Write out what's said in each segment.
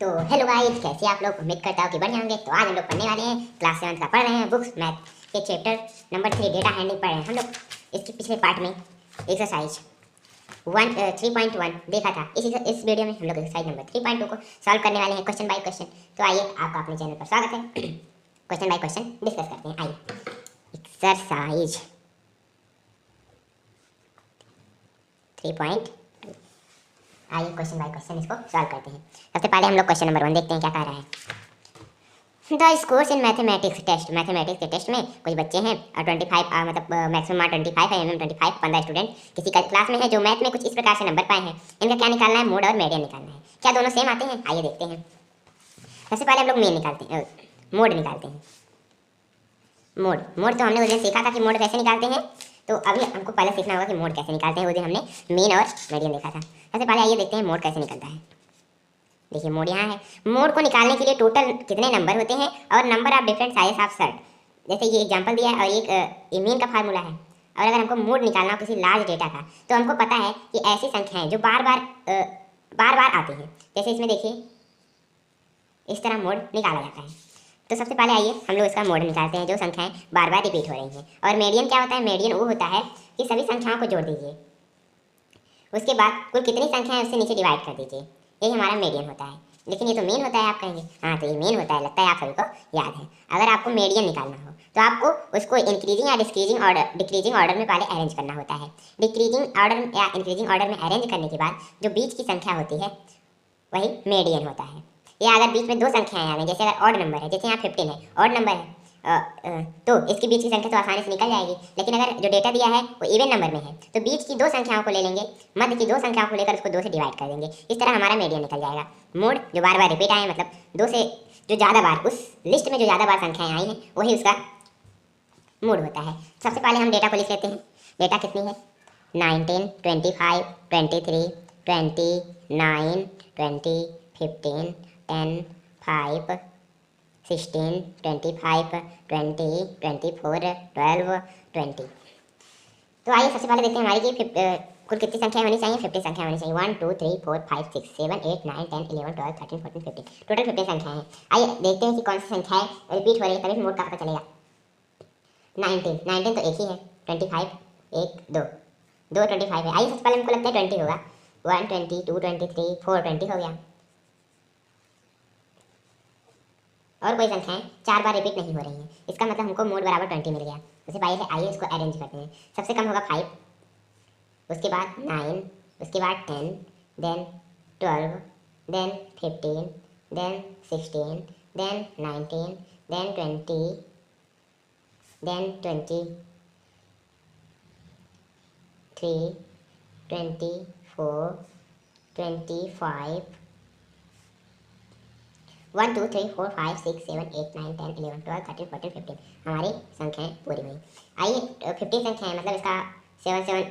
तो hello guys, कैसे आप लोग? उम्मीद करता हूँ कि बढ़िया होंगे। तो आज हम लोग पढ़ने वाले हैं क्लास 7 का, पढ़ रहे हैं बुक्स मैथ के चैप्टर नंबर 3 डेटा हैंडलिंग पढ़ रहे हैं हम लोग। इसके पिछले पार्ट में एक्सरसाइज 3.1 देखा था। इस वीडियो में हम लोग एक्सरसाइज नंबर 3.2 को सॉल्व करने वाले हैं क्वेश्चन बाय क्वेश्चन। तो आइए, आपका अपने चैनल पर स्वागत है। क्वेश्चन बाय क्वेश्चन डिस्कस करते हैं। आइए, एक्सरसाइज 3. आइए क्वेश्चन बाय क्वेश्चन इसको सॉल्व करते हैं। सबसे पहले हम लोग क्वेश्चन नंबर 1 देखते हैं क्या कह रहा है। The scores in mathematics test, mathematics के टेस्ट में कुछ बच्चे हैं और 25 मतलब मैक्सिमम मार्क 25 है, MM 25, 15 स्टूडेंट किसी क्लास में है जो मैथ में कुछ इस प्रकार से नंबर पाए हैं। इनका क्या निकालना है? मोड और मीडियन निकालना है। क्या दोनों सेम आते हैं? आइए देखते हैं। सबसे पहले हम लोग मीन निकालते हैं, मोड निकालते हैं। मोड तो हमने उस दिन सीखा था कि मोड कैसे निकालते हैं। तो अभी हमको पहले सीखना होगा कि मोड कैसे निकालते हैं। उस दिन हमने मीन और मीडियन देखा था। सबसे पहले आइए देखते हैं मोड कैसे निकलता है। देखिए, मोड यहाँ है। मोड को निकालने के लिए टोटल कितने नंबर होते हैं और number of different size of shirt. जैसे ये एग्जांपल दिया है और एक मीन का फार्मूला है। और अगर हमको मोड निकालना हो किसी लार्ज डेटा का, तो हमको पता है कि ऐसी संख्याएं जो बार बार आती हैं। जैसे इसमें देखिए, इस तरह मोड निकाला जाता है। तो सबसे पहले आइए हम लोग इसका मोड निकालते हैं, जो संख्याएं बार बार रिपीट हो रही हैं। और मीडियन क्या होता है? मीडियन वो होता है कि सभी संख्याओं को जोड़ दीजिए, उसके बाद कुल कितनी संख्या है उससे नीचे डिवाइड कर दीजिए। यही हमारा मीडियन होता है। लेकिन ये तो मेन होता है, आप कहेंगे। हाँ, तो ये मेन होता है, लगता है आप सभी को याद है। अगर आपको मीडियन निकालना हो तो आपको उसको इंक्रीजिंग या डिक्रीजिंग ऑर्डर में पहले अरेंज करना होता है। डिक्रीजिंग ऑर्डर या इंक्रीजिंग ऑर्डर में अरेंज करने के बाद जो बीच की संख्या होती है वही मीडियन होता है। या अगर बीच में दो संख्याएं आ गई, जैसे अगर ऑड नंबर है, जैसे यहाँ 15 है, ऑड नंबर है, तो इसके बीच की संख्या तो आसानी से निकल जाएगी। लेकिन अगर जो डेटा दिया है वो इवन नंबर में है, तो बीच की दो संख्याओं को ले लेंगे, मध्य की दो संख्याओं को लेकर उसको 2 से डिवाइड कर देंगे। इस तरह हमारा मीडियन निकल जाएगा। मोड जो बार बार रिपीट आए, मतलब 2 से जो ज़्यादा बार, उस लिस्ट में जो ज़्यादा बार संख्याएं आई हैं वही उसका मोड होता है। सबसे पहले हम डेटा को लिख लेते हैं। डेटा कितनी है? 19, 25, 23, 29, 20, 15, 10, 5, 16, 25, 20, 24, 12, 20। तो आइए सबसे पहले देखते हैं हमारी कि कुल कितनी संख्या होनी चाहिए? 50 संख्या होनी चाहिए। 1 2 3 4 5 6 7 8 9 10 11 12 13 14 15, टोटल 50 संख्याएं हैं। आइए देखते हैं कि कौन सी संख्याएं रिपीट हो रही है, तभी मोड का पता चलेगा। 19 तो एक ही है। 25 एक दो 25 है। आइए सबसे पहले हमको लगता है 20 होगा। 1 20 2 23 4 20 हो गया। और कोई संख्याएं 4 बार रिपीट नहीं हो रही हैं, इसका मतलब हमको मोड बराबर 20 मिल गया। उससे पहले आइए इसको अरेंज करते हैं। सबसे कम होगा 5, उसके बाद 9, उसके बाद 10, then 12, then 15, then 16, then 19, then 20, then 23, 24, 25, 1 2 3 4 5 6 7 8 9 10 11 12 13 14 15 हमारी संख्याएं पूरी हुई। आइए 50 संख्याएं, मतलब इसका 7 एक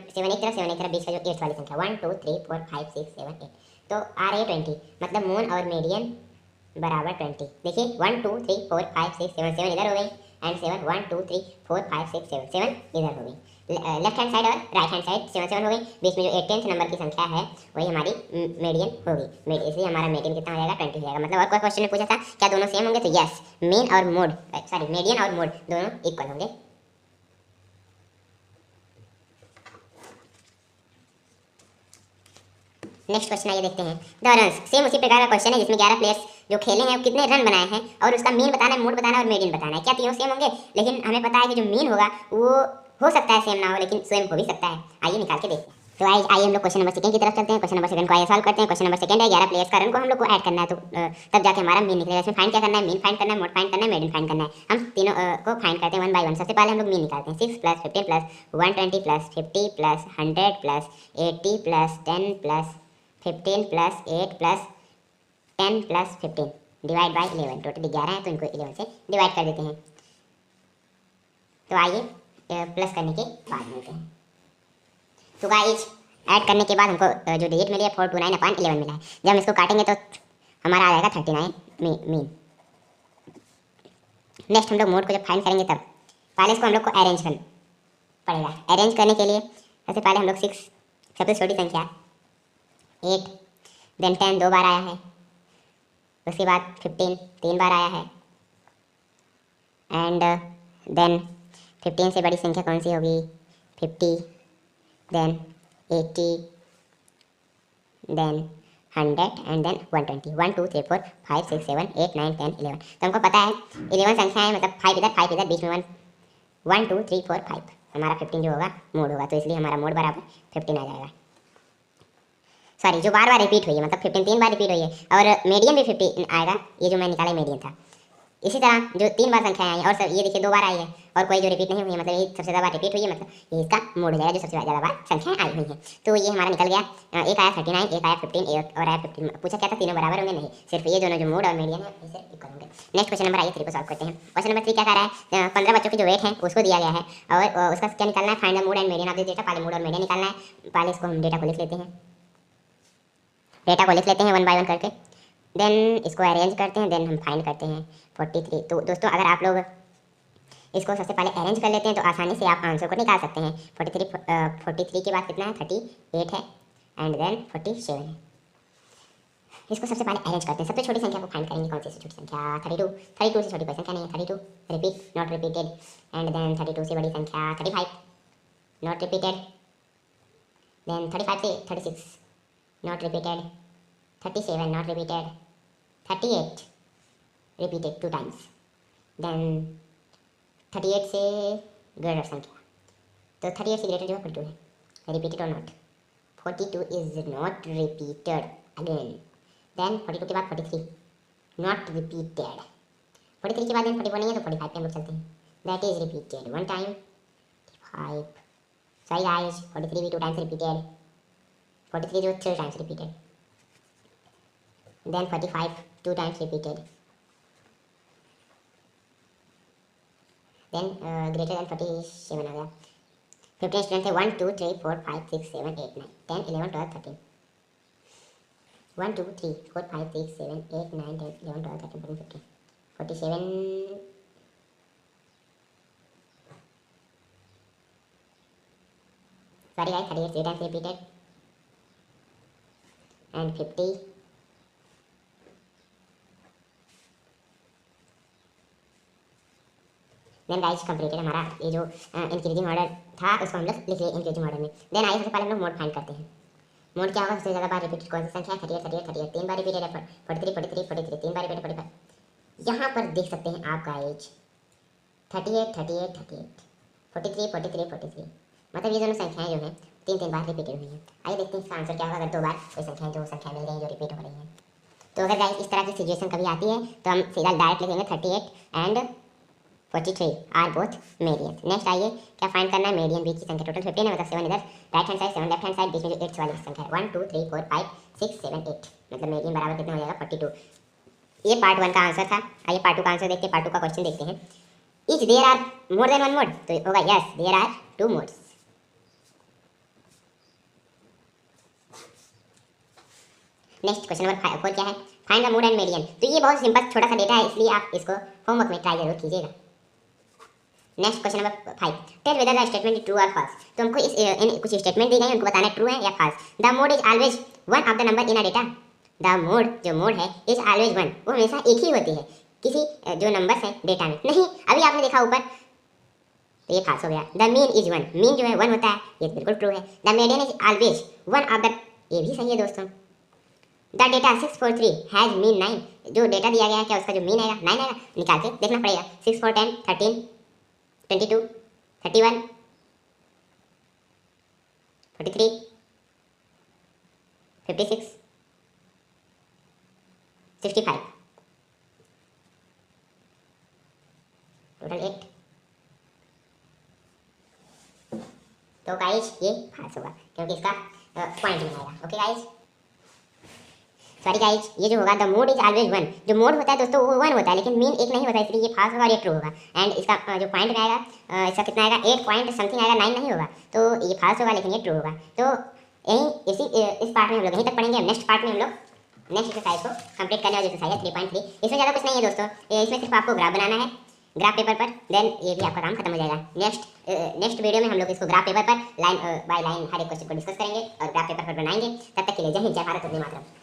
तरफ बीच का जो 8 वाली संख्या 1 2 3 4 5 6 7 8, तो आ रही है 20। मतलब मोन और मीडियन बराबर 20। देखिए 1 2 3 4 5 6 7 7 इधर हो गई, एंड 7 1 2 3 4 5 6 7 7 इधर हो गई। लेफ्ट हैंड साइड और राइट हैंड साइड 7 7 हो गई। बीच में जो 18th नंबर की संख्या है वही हमारी मीडियन होगी। इसलिए हमारा मीडियन कितना हो जाएगा? 20 हो जाएगा। मतलब और कोई क्वेश्चन ने पूछा था क्या दोनों सेम होंगे, तो यस, मीन और मोड सॉरी मीडियन और मोड दोनों इक्वल होंगे। नेक्स्ट क्वेश्चन आइए देखते हैं। द रन्स, सेम उसी प्रकार का क्वेश्चन है जिसमें 11 प्लेयर्स जो खेले हैं कितने रन बनाए हैं और उसका मीन बताना है, मोड बताना है और मीडियन बताना है। क्या तीनों सेम होंगे? लेकिन हमें पता है कि जो मीन होगा वो हो सकता है सेम ना हो, लेकिन सेम हो भी सकता है। आइए निकाल के देखते हैं। तो आइए हम लोग क्वेश्चन नंबर 2 की तरफ चलते हैं। क्वेश्चन नंबर 2 को आइए सॉल्व करते हैं। क्वेश्चन नंबर 2 है 11 प्लेयर्स का रन को हम लोग को ऐड करना है, तो तब जाके हमारा मीन निकलेगा। इसमें फाइंड क्या करना है? मीन फाइंड करना है, मोड फाइंड करना है, मीडियन फाइंड करना है। हम तीनों को फाइंड करते हैं 1 बाय 1। सबसे पहले हम लोग मीन निकालते हैं। 6 + 15 + 120 + 50 + 100 + 80 + 10 + 15 + 8 + 10 + 15 डिवाइड बाय 11। टोटल 11 है, तो इनको 11 से डिवाइड कर देते हैं। तो आइए प्लस करने के बाद मिलते हैं। तो गाइस ऐड करने के बाद हमको जो डिजिट मिली है 429/11 मिला है। जब हम इसको काटेंगे तो हमारा आ जाएगा 39 मीन। नेक्स्ट हम लोग मोड को जब फाइंड करेंगे तब पहले इसको हम लोग को अरेंज करना पड़ेगा। अरेंज करने के लिए सबसे पहले हम लोग 6, सबसे छोटी संख्या 8, देन 10 2 बार आया है, उसके बाद 15 3 बार आया है। एंड देन 15 से बड़ी संख्या कौन सी होगी? 50, देन 80, देन 100 एंड देन 120। 1 2 3 4 5 6 7 8 9 10 11। तो हमको पता है 11 संख्या है, मतलब 5 इधर बीच में 1 2 3 4 5। हमारा 15 जो होगा मोड होगा, तो इसलिए हमारा मोड बराबर 15 आ जाएगा। सॉरी, जो बार बार रिपीट हुई है, मतलब 15 3 बार रिपीट हुई है, और मीडियन भी 50 आएगा। ये जो मैं निकाला मीडियन था। इसी तरह जो 3 बार संख्याएं आई और सब ये देखिए 2 बार आई है, और कोई जो रिपीट नहीं हुई है, मतलब ये सबसे ज़्यादा बार रिपीट हुई है, मतलब ये इसका मोड हो जाएगा जो सबसे ज़्यादा बार संख्याएं आई हुई हैं। तो ये हमारा निकल गया। एक आया 39, एक आया 15, और आया 15। पूछा क्या था तीनों बराबर होंगे? नहीं, सिर्फ ये दोनों जो मोड और मीडियन है इसे इक्वल होंगे। नेक्स्ट क्वेश्चन नंबर आइए 3 को सॉल्व करते हैं। क्वेश्चन नंबर 3 क्या कह रहा है? 15 बच्चों की जो वेट है उसको दिया गया है, और उसका क्या निकालना है? Find the mode and median of this data. पहले मोड और मीडियन निकालना है। पहले इसको हम डेटा को लिख लेते हैं, डेटा को लिख लेते हैं 1 बाय 1 करके। देन इसको अरेंज करते हैं, देन हम फाइंड करते हैं 43। तो दोस्तों अगर आप लोग इसको सबसे पहले अरेंज कर लेते हैं तो आसानी से आप आंसर को निकाल सकते हैं। 43 के बाद कितना है? 38 है, एंड देन 47 है। इसको सबसे पहले अरेंज करते हैं। सबसे छोटी संख्या को फाइंड करेंगे। कौन सी छोटी संख्या? 32 से छोटी कोई संख्या नहीं है। 32 repeat not repeated, and then 32 से बड़ी संख्या 35 नॉट रिपीटेड, देन 35 से 36 not repeated, 37 not repeated, 38 repeated 2 times, then 38 से ग्रेटर संख्या, तो 38 से ग्रेटर जो है 42 है। रिपीटेड और not? 42 is not repeated again. Then 42 के बाद 43 नॉट रिपीटेड। 43 के बाद देन 44 नहीं है, तो 45 पे हम लोग चलते हैं। That is repeated 1 time 5। Sorry guys, 43 भी 2 टाइम्स रिपीटेड। 43 जो 3 times repeated, then 45 2 times repeated, then greater than 47 आ गया। 15 स्टूडेंट थे। 1 2 3 4 5 6 7 8 9 10 11 12 13। 1 2 3 4 5 6 7 8 9 10 11 12 13 14 15 47। Sorry guys, 38 3 times repeated, and 50। Then guys completed हमारा ये जो इंक्रीजिंग ऑर्डर था उसको हम लोग लिख लिए इंक्रीजिंग ऑर्डर में। देन आइए सबसे पहले हम लोग मोड फाइंड करते हैं। मोड क्या होगा? सबसे ज़्यादा बार रिपीटेड कौन सी संख्या है? 38 3 बार रिपीटेड है। 43 3 बार रिपीटेड 45। यहाँ पर देख सकते हैं आपका एज 38 43 मतलब ये दोनों संख्याएं जो हैं 3 बार रिपीटेड हुई हैं। आइए देखते हैं इसका आंसर क्या होगा अगर 2 बार कोई संख्या जो संख्या मिल रही है जो रिपीट हो रही है। तो अगर गाइस इस तरह की सिचुएशन कभी आती है तो हम सीधा डायरेक्ट लिखेंगे 38 and 43 are both median. Next आइए क्या फाइंड करना है? मीडियन बीच की संख्या। टोटल 15 है, मतलब 7 इधर right hand side, 7 left hand side, बीच में जो 8 वाली संख्या है 1 2 3 4 5 6 7 8, मतलब मीडियन बराबर कितना हो जाएगा? 42। ये पार्ट 1 का आंसर था। आइए पार्ट 2 का आंसर देखते हैं। पार्ट 2 का क्वेश्चन देखते हैं। Each there are more than 1 mode? तो होगा yes, there are 2 modes. Next question number 4 क्या है? Find the mode and median. तो ये बहुत सिंपल छोटा सा डेटा है, इसलिए आप इसको होमवर्क में ट्राई जरूर कीजिएगा। Next question number 5, tell whether the statement is true और फॉल्स। तो हमको इन कुछ स्टेटमेंट दी गई है, उनको बताना है ट्रू है या false. The mode is always one of the number in a data. The mode जो मोड है इज ऑलवेज वन, वो हमेशा एक ही होती है किसी जो नंबर्स है डेटा में। नहीं, अभी आपने देखा ऊपर, तो ये फॉल्स हो गया। The mean is one, mean जो है वन होता है, ये तो बिल्कुल ट्रू है। The median is always one of the, ये भी सही है दोस्तों। द डेटा 643 हैज मीन 9, जो डेटा दिया गया है क्या उसका जो मीन आएगा 9 आएगा, निकाल के देखना पड़ेगा। 6 4 10 13 22 31 43 56 65, टोटल 8। तो गाइस ये फॉल्स होगा क्योंकि इसका पॉइंट नहीं आएगा। ओके गाइस, सॉरी गाइस, ये जो होगा the mode is always one, जो मोड होता है दोस्तों वो वन होता है, लेकिन मीन एक नहीं होता, इसलिए ये फॉल्स होगा और ये ट्रू होगा। एंड इसका जो पॉइंट में आएगा इसका कितना आएगा? 8 पॉइंट समथिंग आएगा, 9 नहीं होगा, तो ये फॉल्स होगा लेकिन ये ट्रू होगा। तो यही इस पार्ट में हम लोग यहीं तक पढ़ेंगे। नेक्स्ट पार्ट में हम लोग नेक्स्ट एक्सरसाइज को कंप्लीट करने वाली एक्सरसाइज है 3.3। इसमें ज़्यादा कुछ नहीं है दोस्तों, इसमें सिर्फ आपको ग्राफ बनाना है ग्राफ पेपर पर, देन ये भी आपका काम खत्म हो जाएगा। नेक्स्ट वीडियो में हम लोग इसको ग्राफ पेपर पर लाइन बाय लाइन हर एक क्वेश्चन को डिस्कस करेंगे और ग्राफ पेपर पर बनाएंगे। तब तक के लिए जय हिंद, जय भारत, वंदे मातरम।